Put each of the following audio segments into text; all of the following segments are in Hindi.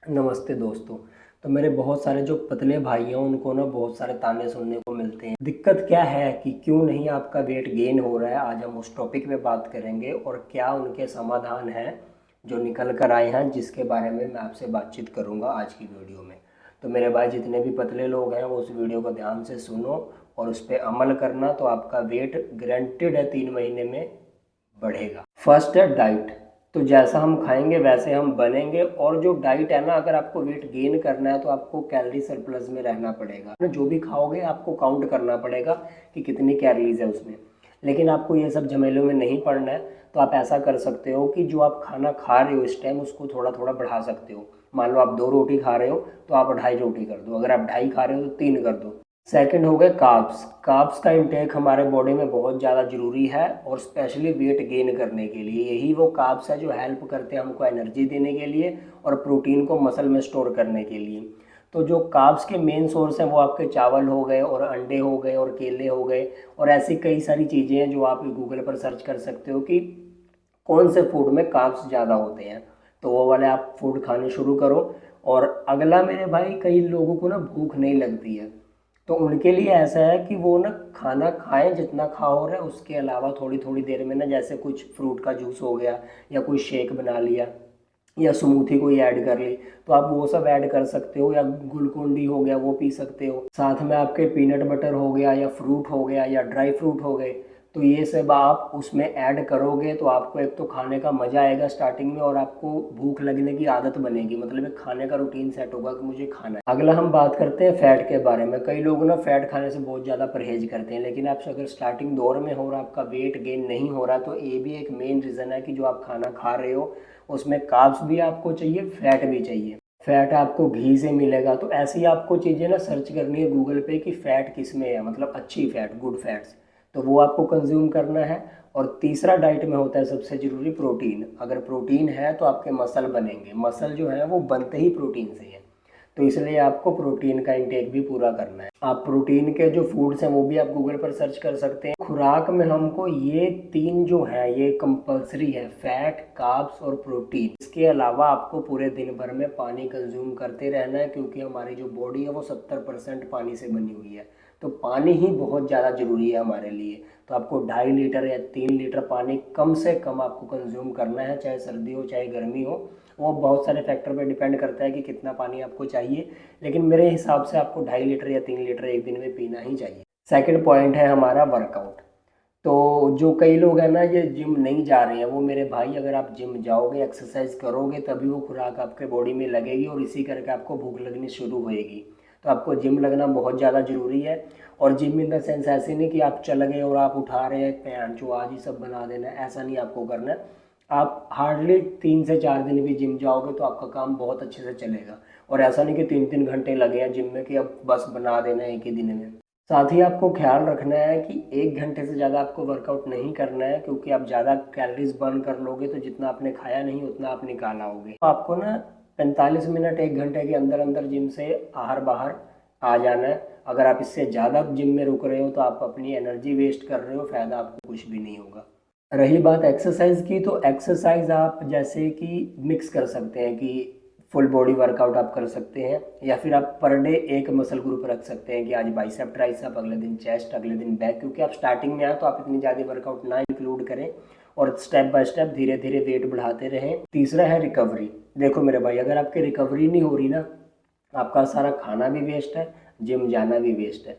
नमस्ते दोस्तों। तो मेरे बहुत सारे जो पतले भाई हैं उनको ना बहुत सारे ताने सुनने को मिलते हैं। दिक्कत क्या है कि क्यों नहीं आपका वेट गेन हो रहा है, आज हम उस टॉपिक पे बात करेंगे और क्या उनके समाधान हैं जो निकल कर आए हैं, जिसके बारे में मैं आपसे बातचीत करूंगा आज की वीडियो में। तो मेरे भाई जितने भी पतले लोग हैं वो उस वीडियो को ध्यान से सुनो और उस पर अमल करना, तो आपका वेट गारंटेड है 3 महीने में बढ़ेगा। फर्स्ट है डाइट। तो जैसा हम खाएंगे वैसे हम बनेंगे। और जो डाइट है ना, अगर आपको वेट गेन करना है तो आपको कैलोरी सरप्लस में रहना पड़ेगा। जो भी खाओगे आपको काउंट करना पड़ेगा कि कितनी कैलोरीज है उसमें। लेकिन आपको ये सब झमेलों में नहीं पड़ना है। तो आप ऐसा कर सकते हो कि जो आप खाना खा रहे हो इस टाइम उसको थोड़ा थोड़ा बढ़ा सकते हो। मान लो आप 2 रोटी खा रहे हो तो आप 2.5 रोटी कर दो, अगर आप 2.5 खा रहे हो तो 3 कर दो। सेकंड हो गए कार्ब्स। कार्ब्स का इंटेक हमारे बॉडी में बहुत ज़्यादा ज़रूरी है और स्पेशली वेट गेन करने के लिए। यही वो कार्ब्स है जो हेल्प करते हैं हमको एनर्जी देने के लिए और प्रोटीन को मसल में स्टोर करने के लिए। तो जो कार्ब्स के मेन सोर्स हैं वो आपके चावल हो गए और अंडे हो गए और केले हो गए। और ऐसी कई सारी चीज़ें हैं जो आप गूगल पर सर्च कर सकते हो कि कौन से फूड में कार्ब्स ज़्यादा होते हैं। तो वो वाले आप फूड खाने शुरू करो। और अगला मेरे भाई, कई लोगों को ना भूख नहीं लगती है, तो उनके लिए ऐसा है कि वो ना खाना खाएं जितना खा हो रहा है, उसके अलावा थोड़ी थोड़ी देर में ना जैसे कुछ फ्रूट का जूस हो गया या कोई शेक बना लिया या स्मूथी कोई ऐड कर ली, तो आप वो सब ऐड कर सकते हो। या ग्लूकोन डी हो गया वो पी सकते हो। साथ में आपके पीनट बटर हो गया या फ्रूट हो गया या ड्राई फ्रूट हो गए। तो ये सब आप उसमें ऐड करोगे तो आपको एक तो खाने का मज़ा आएगा स्टार्टिंग में और आपको भूख लगने की आदत बनेगी, मतलब एक खाने का रूटीन सेट होगा कि मुझे खाना है। अगला हम बात करते हैं फैट के बारे में। कई लोग ना फैट खाने से बहुत ज़्यादा परहेज करते हैं, लेकिन आप अगर स्टार्टिंग दौर में हो और आपका वेट गेन नहीं हो रहा तो ये भी एक मेन रीज़न है कि जो आप खाना खा रहे हो उसमें कार्ब्स भी आपको चाहिए, फैट भी चाहिए। फैट आपको घी से मिलेगा, तो ऐसी आपको चीज़ें ना सर्च करनी है गूगल पे कि फ़ैट किस में है, मतलब अच्छी फ़ैट, गुड फैट्स। तो वो आपको कंज्यूम करना है। और तीसरा डाइट में होता है सबसे ज़रूरी प्रोटीन। अगर प्रोटीन है तो आपके मसल बनेंगे, मसल जो है वो बनते ही प्रोटीन से है। तो इसलिए आपको प्रोटीन का इंटेक भी पूरा करना है। आप प्रोटीन के जो फूड्स हैं वो भी आप गूगल पर सर्च कर सकते हैं। खुराक में हमको ये 3 जो है ये कंपलसरी है, फैट, कार्ब्स और प्रोटीन। इसके अलावा आपको पूरे दिन भर में पानी कंज्यूम करते रहना है, क्योंकि हमारी जो बॉडी है वो 70% पानी से बनी हुई है। तो पानी ही बहुत ज़्यादा ज़रूरी है हमारे लिए। तो आपको 2.5 लीटर या 3 लीटर पानी कम से कम आपको कंज्यूम करना है, चाहे सर्दी हो चाहे गर्मी हो। वो बहुत सारे फैक्टर पे डिपेंड करता है कि कितना पानी आपको चाहिए, लेकिन मेरे हिसाब से आपको 2.5 लीटर या 3 लीटर एक दिन में पीना ही चाहिए। सेकंड पॉइंट है हमारा वर्कआउट। तो जो कई लोग हैं ना ये जिम नहीं जा रहे हैं, वो मेरे भाई अगर आप जिम जाओगे, एक्सरसाइज करोगे, तभी वो खुराक आपके बॉडी में लगेगी और इसी करके आपको भूख लगनी शुरू होएगी। तो आपको जिम लगना बहुत ज़्यादा ज़रूरी है। और जिम इन द सेंस ऐसे नहीं कि आप चल गए और आप उठा रहे हैं पैंट जो आज ही सब बना देना है, ऐसा नहीं आपको करना है। आप हार्डली 3 से 4 दिन भी जिम जाओगे तो आपका काम बहुत अच्छे से चलेगा। और ऐसा नहीं कि 3 3 घंटे लगे हैं जिम में कि अब बस बना देना है एक ही दिन में। साथ ही आपको ख्याल रखना है कि 1 घंटे से ज़्यादा आपको वर्कआउट नहीं करना है, क्योंकि आप ज़्यादा कैलोरीज बर्न कर लोगे तो जितना आपने खाया नहीं उतना आप निकाल आओगे। तो आपको ना 45 मिनट 1 घंटे के अंदर अंदर जिम से आहार बाहर आ जाना है। अगर आप इससे ज़्यादा जिम में रुक रहे हो तो आप अपनी एनर्जी वेस्ट कर रहे हो, फ़ायदा आपको कुछ भी नहीं होगा। रही बात एक्सरसाइज की, तो एक्सरसाइज आप जैसे कि मिक्स कर सकते हैं कि फुल बॉडी वर्कआउट आप कर सकते हैं, या फिर आप पर डे एक मसल ग्रुप रख सकते हैं कि आज बाइसेप ट्राइसेप, अगले दिन चेस्ट, अगले दिन बैक। क्योंकि आप स्टार्टिंग में आए तो आप इतनी ज़्यादा वर्कआउट ना इंक्लूड करें और स्टेप बाय स्टेप धीरे धीरे वेट बढ़ाते रहें। तीसरा है रिकवरी। देखो मेरे भाई, अगर आपकी रिकवरी नहीं हो रही ना, आपका सारा खाना भी वेस्ट है, जिम जाना भी वेस्ट है।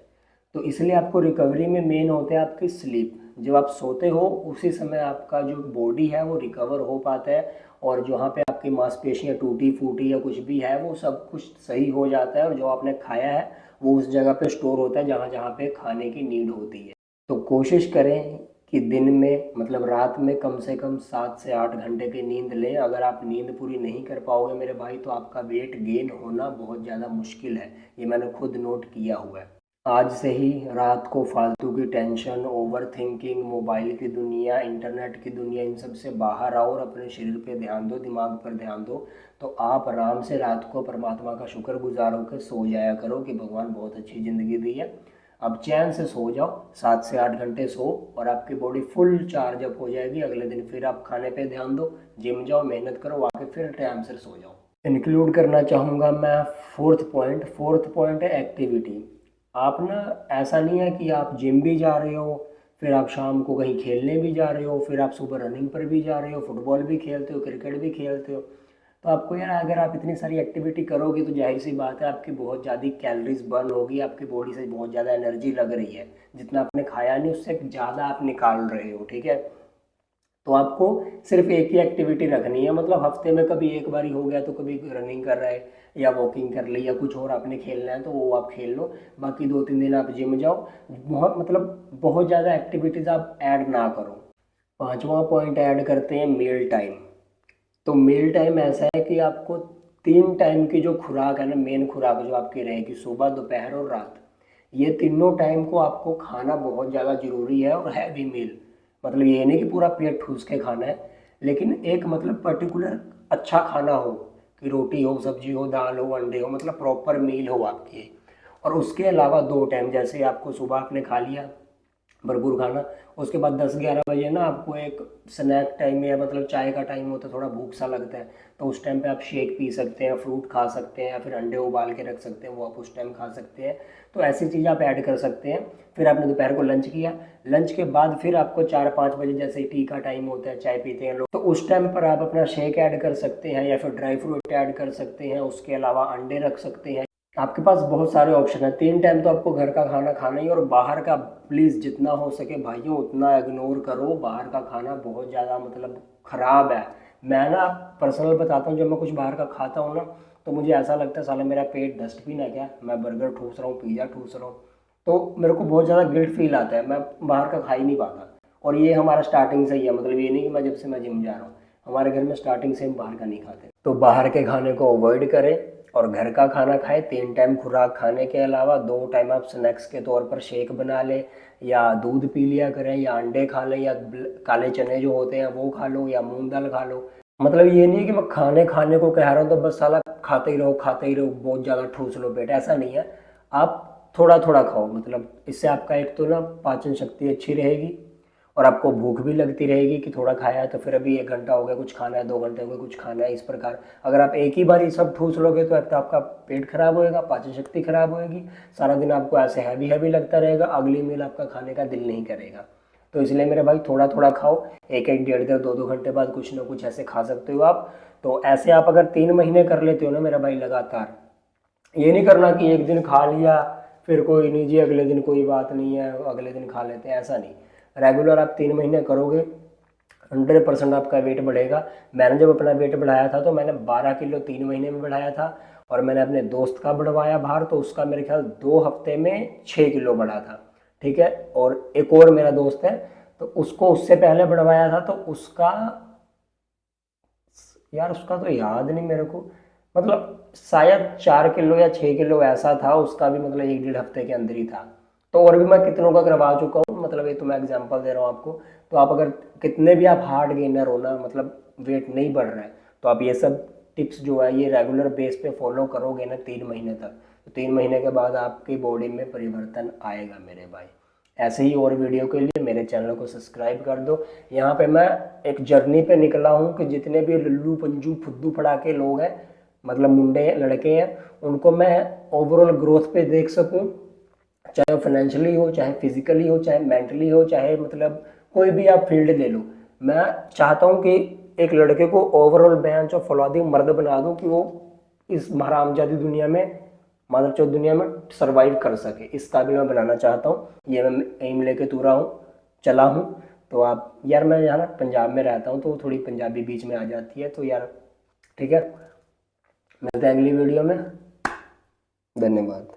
तो इसलिए आपको रिकवरी में मेन होते हैं आपकी स्लीप। जब आप सोते हो उसी समय आपका जो बॉडी है वो रिकवर हो पाता है, और जहाँ पे आपकी मांसपेशियाँ टूटी फूटी या कुछ भी है वो सब कुछ सही हो जाता है, और जो आपने खाया है वो उस जगह पे स्टोर होता है जहाँ जहाँ पे खाने की नीड होती है। तो कोशिश करें कि दिन में, मतलब रात में कम से कम 7 से 8 घंटे की नींद लें। अगर आप नींद पूरी नहीं कर पाओगे मेरे भाई तो आपका वेट गेन होना बहुत ज़्यादा मुश्किल है, ये मैंने खुद नोट किया हुआ है। आज से ही रात को फालतू की टेंशन, ओवर थिंकिंग, मोबाइल की दुनिया, इंटरनेट की दुनिया, इन सब से बाहर आओ और अपने शरीर पे ध्यान दो, दिमाग पर ध्यान दो। तो आप आराम से रात को परमात्मा का शुक्रगुजार होकर सो जाया करो कि भगवान बहुत अच्छी ज़िंदगी दी है। अब चैन से सो जाओ, 7 से 8 घंटे सो, और आपकी बॉडी फुल चार्ज अप हो जाएगी। अगले दिन फिर आप खाने पे ध्यान दो, जिम जाओ, मेहनत करो, आके फिर टाइम से सो जाओ। इंक्लूड करना चाहूँगा मैं फोर्थ पॉइंट है एक्टिविटी। आप ना, ऐसा नहीं है कि आप जिम भी जा रहे हो, फिर आप शाम को कहीं खेलने भी जा रहे हो, फिर आप सुबह रनिंग पर भी जा रहे हो, फुटबॉल भी खेलते हो, क्रिकेट भी खेलते हो। तो आपको यार, अगर आप इतनी सारी एक्टिविटी करोगे तो जाहिर सी बात है आपकी बहुत ज़्यादा कैलोरीज बर्न होगी, आपकी बॉडी से बहुत ज़्यादा एनर्जी लग रही है, जितना आपने खाया नहीं उससे ज़्यादा आप निकाल रहे हो, ठीक है। तो आपको सिर्फ एक ही एक्टिविटी रखनी है, मतलब हफ्ते में कभी एक बार ही हो गया तो कभी रनिंग कर रहे या वॉकिंग कर ली या कुछ और आपने खेलना है तो वो आप खेल लो, बाकी 2-3 दिन आप जिम जाओ। बहुत ज़्यादा एक्टिविटीज़ आप ऐड ना करो। पांचवा पॉइंट ऐड करते हैं मील टाइम। तो मील टाइम ऐसा है कि आपको 3 टाइम की जो खुराक है ना, मेन खुराक जो आपकी रहेगी सुबह, दोपहर और रात, ये तीनों टाइम को आपको खाना बहुत ज़्यादा ज़रूरी है। और हैवी मील मतलब ये नहीं कि पूरा पेट ठूस के खाना है, लेकिन एक मतलब पर्टिकुलर अच्छा खाना हो, कि रोटी हो, सब्जी हो, दाल हो, अंडे हो, मतलब प्रॉपर मील हो आपकी। और उसके अलावा 2 टाइम, जैसे आपको सुबह आपने खा लिया भरपूर खाना, उसके बाद 10-11 बजे ना आपको एक स्नैक टाइम या मतलब चाय का टाइम होता है, थोड़ा भूख सा लगता है, तो उस टाइम पे आप शेक पी सकते हैं, फ्रूट खा सकते हैं, या फिर अंडे उबाल के रख सकते हैं, वो आप उस टाइम खा सकते हैं। तो ऐसी चीज़ आप ऐड कर सकते हैं। फिर आपने दोपहर को लंच किया, लंच के बाद फिर आपको 4-5 बजे जैसे टी का टाइम होता है, चाय पीते हैं लोग, तो उस टाइम पर आप अपना शेक ऐड कर सकते हैं या फिर ड्राई फ्रूट ऐड कर सकते हैं, उसके अलावा अंडे रख सकते हैं। आपके पास बहुत सारे ऑप्शन है। 3 टाइम तो आपको घर का खाना खाना ही, और बाहर का प्लीज़ जितना हो सके भाइयों उतना इग्नोर करो। बाहर का खाना बहुत ज़्यादा मतलब ख़राब है। मैं ना पर्सनल बताता हूँ, जब मैं कुछ बाहर का खाता हूँ ना, तो मुझे ऐसा लगता है साला मेरा पेट डस्टबिन है क्या, मैं बर्गर ठूस रहा हूँ, पिज़्ज़ा ठूस रहा हूँ। तो मेरे को बहुत ज़्यादा गिल्ट फील आता है, मैं बाहर का खा ही नहीं पाता। और ये हमारा स्टार्टिंग से ही है, मतलब ये नहीं कि मैं जब से मैं जिम जा रहा हूँ, हमारे घर में स्टार्टिंग से हम बाहर का नहीं खाते। तो बाहर के खाने को अवॉइड करें और घर का खाना खाएं। 3 टाइम खुराक खाने के अलावा 2 टाइम आप स्नैक्स के तौर पर शेक बना लें, या दूध पी लिया करें, या अंडे खा लें, या काले चने जो होते हैं वो खा लो, या मूंग दाल खा लो। मतलब ये नहीं है कि मैं खाने खाने को कह रहा हूँ तो बस साला खाते ही रहो खाते ही रहो, बहुत ज़्यादा ठूस लो पेट, ऐसा नहीं है। आप थोड़ा थोड़ा खाओ, मतलब इससे आपका एक तो ना पाचन शक्ति अच्छी रहेगी, और आपको भूख भी लगती रहेगी कि थोड़ा खाया है तो फिर अभी 1 घंटा हो गया कुछ खाना है, 2 घंटे हो गए कुछ खाना है, इस प्रकार। अगर आप एक ही बार ये सब ठूस लोगे तो एक तो आपका पेट खराब होएगा, पाचन शक्ति खराब होएगी, सारा दिन आपको ऐसे हैवी हैवी लगता रहेगा, अगली मील आपका खाने का दिल नहीं करेगा। तो इसलिए मेरे भाई थोड़ा थोड़ा खाओ, एक एक डेढ़ डेढ़ 2-2 घंटे बाद कुछ ना कुछ ऐसे खा सकते हो आप। तो ऐसे आप अगर 3 महीने कर लेते हो ना मेरा भाई लगातार, ये नहीं करना कि एक दिन खा लिया फिर कोई नहीं जी, अगले दिन कोई बात नहीं है, अगले दिन खा लेते हैं, ऐसा नहीं। रेगुलर आप 3 महीने करोगे, 100% आपका वेट बढ़ेगा। मैंने जब अपना वेट बढ़ाया था तो मैंने 12 किलो 3 महीने में बढ़ाया था, और मैंने अपने दोस्त का बढ़वाया बाहर तो उसका मेरे ख्याल 2 हफ्ते में 6 किलो बढ़ा था, ठीक है। और एक और मेरा दोस्त है, तो उसको उससे पहले बढ़वाया था तो उसका, यार उसका तो याद नहीं मेरे को, मतलब शायद 4 किलो या 6 किलो ऐसा था उसका भी, मतलब 1-1.5 हफ्ते के अंदर ही था। तो और भी मैं कितनों का करवा चुका हूँ, मतलब ये तो मैं एग्जांपल दे रहा हूँ आपको। तो आप अगर कितने भी आप हार्ड गेनर हो ना, मतलब वेट नहीं बढ़ रहा है, तो आप ये सब टिप्स जो है ये रेगुलर बेस पे फॉलो करोगे ना 3 महीने तक, तो 3 महीने के बाद आपकी बॉडी में परिवर्तन आएगा मेरे भाई। ऐसे ही और वीडियो के लिए मेरे चैनल को सब्सक्राइब कर दो। यहाँ पे मैं एक जर्नी पे निकला हूँ कि जितने भी लल्लू पंजू फुद्दू पड़ाके लोग हैं, मतलब मुंडे लड़के हैं, उनको मैं ओवरऑल ग्रोथ पे देख सकूँ, चाहे वो फाइनेंशियली हो, चाहे फिजिकली हो, चाहे मेंटली हो, चाहे मतलब कोई भी आप फील्ड ले लो। मैं चाहता हूँ कि एक लड़के को ओवरऑल बेंच और फौलादी मर्द बना दूँ कि वो इस हरामजादी दुनिया में, मादर चौथ दुनिया में सर्वाइव कर सके, इस काबिल मैं बनाना चाहता हूँ। ये मैं एम लेके तुरा हूँ, चला हूँ। तो आप यार, मैं यहाँ ना पंजाब में रहता हूँ तो थोड़ी पंजाबी बीच में आ जाती है, तो यार ठीक है, मिलते हैं अगली वीडियो में। धन्यवाद।